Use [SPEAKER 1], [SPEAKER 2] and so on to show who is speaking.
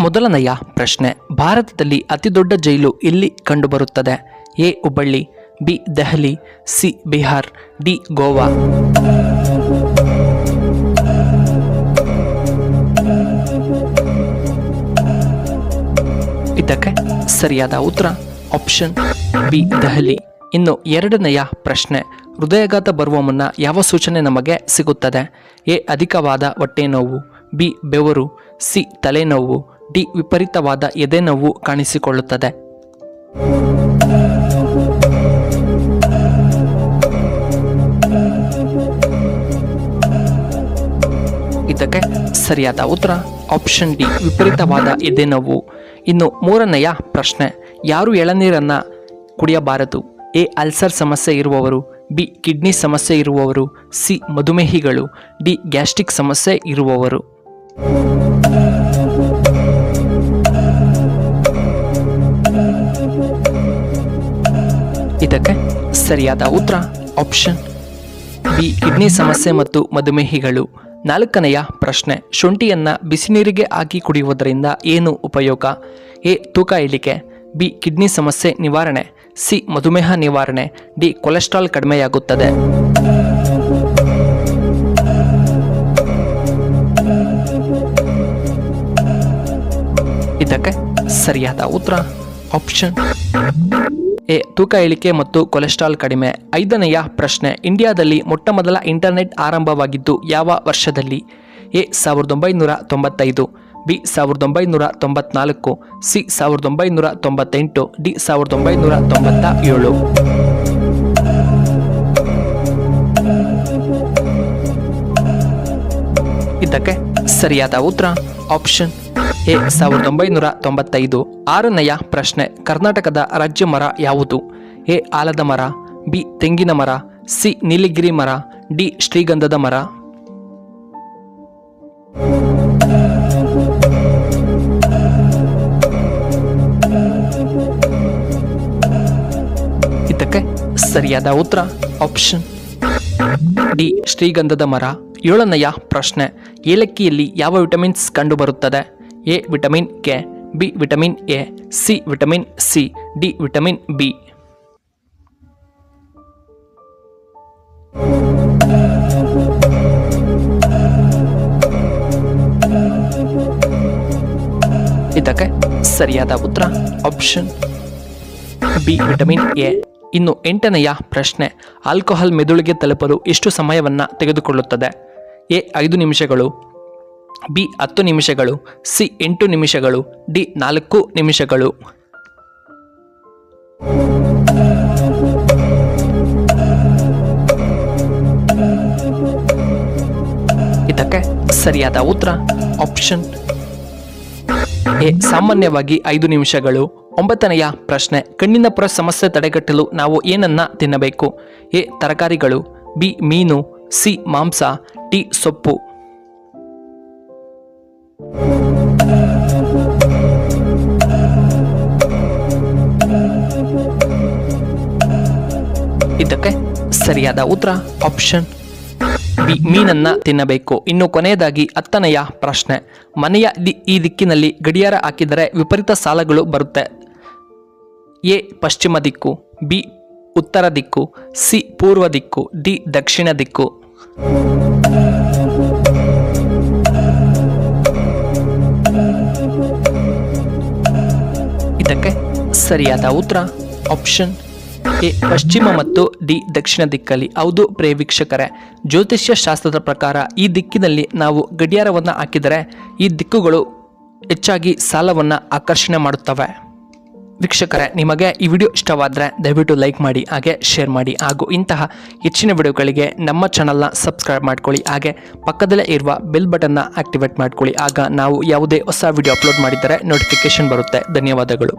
[SPEAKER 1] ಮೊದಲನೆಯ ಪ್ರಶ್ನೆ, ಭಾರತದಲ್ಲಿ ಅತಿದೊಡ್ಡ ಜೈಲು ಎಲ್ಲಿ ಕಂಡುಬರುತ್ತದೆ? A Hubballi, B Delhi, C Bihar, D Goa. ಇದಕ್ಕೆ ಸರಿಯಾದ ಉತ್ತರ ಆಪ್ಷನ್ ಬಿ ದೆಹಲಿ. ಇನ್ನು ಎರಡನೆಯ ಪ್ರಶ್ನೆ, ಹೃದಯಾಘಾತ ಬರುವ ಮುನ್ನ ಯಾವ ಸೂಚನೆ ನಮಗೆ ಸಿಗುತ್ತದೆ? ಎ ಅಧಿಕವಾದ ಹೊಟ್ಟೆ ನೋವು, ಬಿ ಬೆವರು, ಸಿ ತಲೆನೋವು, ಡಿ ವಿಪರೀತವಾದ ಎದೆನೋವು ಕಾಣಿಸಿಕೊಳ್ಳುತ್ತದೆ. ಇದಕ್ಕೆ ಸರಿಯಾದ ಉತ್ತರ ಆಪ್ಷನ್ ಡಿ ವಿಪರೀತವಾದ ಎದೆನೋವು. ಇನ್ನು ಮೂರನೆಯ ಪ್ರಶ್ನೆ, ಯಾರು ಎಳನೀರನ್ನು ಕುಡಿಯಬಾರದು? ಎ ಅಲ್ಸರ್ ಸಮಸ್ಯೆ ಇರುವವರು, ಬಿ ಕಿಡ್ನಿ ಸಮಸ್ಯೆ ಇರುವವರು, ಸಿ ಮಧುಮೇಹಿಗಳು, ಡಿ ಗ್ಯಾಸ್ಟ್ರಿಕ್ ಸಮಸ್ಯೆ ಇರುವವರು. ಇದಕ್ಕೆ ಸರಿಯಾದ ಉತ್ತರ ಆಪ್ಷನ್ ಬಿ ಕಿಡ್ನಿ ಸಮಸ್ಯೆ ಮತ್ತು ಮಧುಮೇಹಿಗಳು. ನಾಲ್ಕನೆಯ ಪ್ರಶ್ನೆ, ಶುಂಠಿಯನ್ನು ಬಿಸಿನೀರಿಗೆ ಹಾಕಿ ಕುಡಿಯುವುದರಿಂದ ಏನು ಉಪಯೋಗ? ಎ ತೂಕ ಇಳಿಕೆ, ಬಿ ಕಿಡ್ನಿ ಸಮಸ್ಯೆ ನಿವಾರಣೆ, ಸಿ ಮಧುಮೇಹ ನಿವಾರಣೆ, ಡಿ ಕೊಲೆಸ್ಟ್ರಾಲ್ ಕಡಿಮೆಯಾಗುತ್ತದೆ. ಇದಕ್ಕೆ ಸರಿಯಾದ ಉತ್ತರ ಆಪ್ಷನ್ ಎ ತೂಕ ಇಳಿಕೆ ಮತ್ತು ಕೊಲೆಸ್ಟ್ರಾಲ್ ಕಡಿಮೆ. ಐದನೆಯ ಪ್ರಶ್ನೆ, ಇಂಡಿಯಾದಲ್ಲಿ ಮೊಟ್ಟಮೊದಲ ಇಂಟರ್ನೆಟ್ ಆರಂಭವಾಗಿದ್ದು ಯಾವ ವರ್ಷದಲ್ಲಿ? A 1995, B 1994, C 1998, D 1997. ಇದಕ್ಕೆ ಸರಿಯಾದ ಉತ್ತರ ಆಪ್ಷನ್ ಎ 1995. ಆರನೆಯ ಪ್ರಶ್ನೆ, ಕರ್ನಾಟಕದ ರಾಜ್ಯ ಮರ ಯಾವುದು? ಎ ಆಲದ ಮರ, ಬಿ ತೆಂಗಿನ ಮರ, ಸಿ ನೀಲಗಿರಿ ಮರ, ಡಿ ಶ್ರೀಗಂಧದ ಮರ. ಇದಕ್ಕೆ ಸರಿಯಾದ ಉತ್ತರ ಆಪ್ಷನ್ ಡಿ ಶ್ರೀಗಂಧದ ಮರ. ಏಳನೆಯ ಪ್ರಶ್ನೆ, ಏಲಕ್ಕಿಯಲ್ಲಿ ಯಾವ ವಿಟಮಿನ್ಸ್ ಕಂಡುಬರುತ್ತದೆ? A vitamin K, B vitamin A, C vitamin C, D vitamin B. ಇದಕ್ಕೆ ಸರಿಯಾದ ಉತ್ತರ ಆಪ್ಷನ್ ಬಿ ವಿಟಮಿನ್ ಎ. ಇನ್ನು ಎಂಟನೆಯ ಪ್ರಶ್ನೆ, ಆಲ್ಕೋಹಾಲ್ ಮೆದುಳಿಗೆ ತಲುಪಲು ಎಷ್ಟು ಸಮಯವನ್ನು ತೆಗೆದುಕೊಳ್ಳುತ್ತದೆ? ಎ 5 ನಿಮಿಷಗಳು, ಬಿ 10 ನಿಮಿಷಗಳು, ಸಿ 8 ನಿಮಿಷಗಳು, ಡಿ 4 ನಿಮಿಷಗಳು. ಇದಕ್ಕೆ ಸರಿಯಾದ ಉತ್ತರ ಆಪ್ಷನ್ ಎ ಸಾಮಾನ್ಯವಾಗಿ 5 ನಿಮಿಷಗಳು. 9ನೆಯ ಪ್ರಶ್ನೆ, ಕಣ್ಣಿನ ಪೊರೆ ಸಮಸ್ಯೆ ತಡೆಗಟ್ಟಲು ನಾವು ಏನನ್ನ ತಿನ್ನಬೇಕು? ಎ ತರಕಾರಿಗಳು, ಬಿ ಮೀನು, ಸಿ ಮಾಂಸ, ಡಿ ಸೊಪ್ಪು. ಇದಕ್ಕೆ ಸರಿಯಾದ ಉತ್ತರ ಆಪ್ಷನ್ ಬಿ ಮೀನನ್ನ ತಿನ್ನಬೇಕು. ಇನ್ನು ಕೊನೆಯದಾಗಿ 10ನೆಯ ಪ್ರಶ್ನೆ, ಮನೆಯ ಈ ದಿಕ್ಕಿನಲ್ಲಿ ಗಡಿಯಾರ ಹಾಕಿದರೆ ವಿಪರೀತ ಸಾಲಗಳು ಬರುತ್ತೆ. ಎ ಪಶ್ಚಿಮ ದಿಕ್ಕು, ಬಿ ಉತ್ತರ ದಿಕ್ಕು, ಸಿ ಪೂರ್ವ ದಿಕ್ಕು, ಡಿ ದಕ್ಷಿಣ ದಿಕ್ಕು. ಇದಕ್ಕೆ ಸರಿಯಾದ ಉತ್ತರ ಆಪ್ಷನ್ ಎ ಪಶ್ಚಿಮ ಮತ್ತು ಡಿ ದಕ್ಷಿಣ ದಿಕ್ಕಲ್ಲಿ. ಹೌದು ಪ್ರಿಯ ವೀಕ್ಷಕರೇ, ಜ್ಯೋತಿಷ್ಯ ಶಾಸ್ತ್ರದ ಪ್ರಕಾರ ಈ ದಿಕ್ಕಿನಲ್ಲಿ ನಾವು ಗಡಿಯಾರವನ್ನು ಹಾಕಿದರೆ ಈ ದಿಕ್ಕುಗಳು ಹೆಚ್ಚಾಗಿ ಸಾಲವನ್ನು ಆಕರ್ಷಣೆ ಮಾಡುತ್ತವೆ. ವೀಕ್ಷಕರೇ, ನಿಮಗೆ ಈ ವಿಡಿಯೋ ಇಷ್ಟವಾದರೆ ದಯವಿಟ್ಟು ಲೈಕ್ ಮಾಡಿ, ಹಾಗೆ ಶೇರ್ ಮಾಡಿ, ಹಾಗೂ ಇಂತಹ ಹೆಚ್ಚಿನ ವಿಡಿಯೋಗಳಿಗೆ ನಮ್ಮ ಚಾನಲ್ನ ಸಬ್ಸ್ಕ್ರೈಬ್ ಮಾಡ್ಕೊಳ್ಳಿ. ಹಾಗೆ ಪಕ್ಕದಲ್ಲೇ ಇರುವ ಬೆಲ್ ಬಟನ್ನ ಆಕ್ಟಿವೇಟ್ ಮಾಡ್ಕೊಳ್ಳಿ. ಆಗ ನಾವು ಯಾವುದೇ ಹೊಸ ವಿಡಿಯೋ ಅಪ್ಲೋಡ್ ಮಾಡಿದರೆ ನೋಟಿಫಿಕೇಶನ್ ಬರುತ್ತೆ. ಧನ್ಯವಾದಗಳು.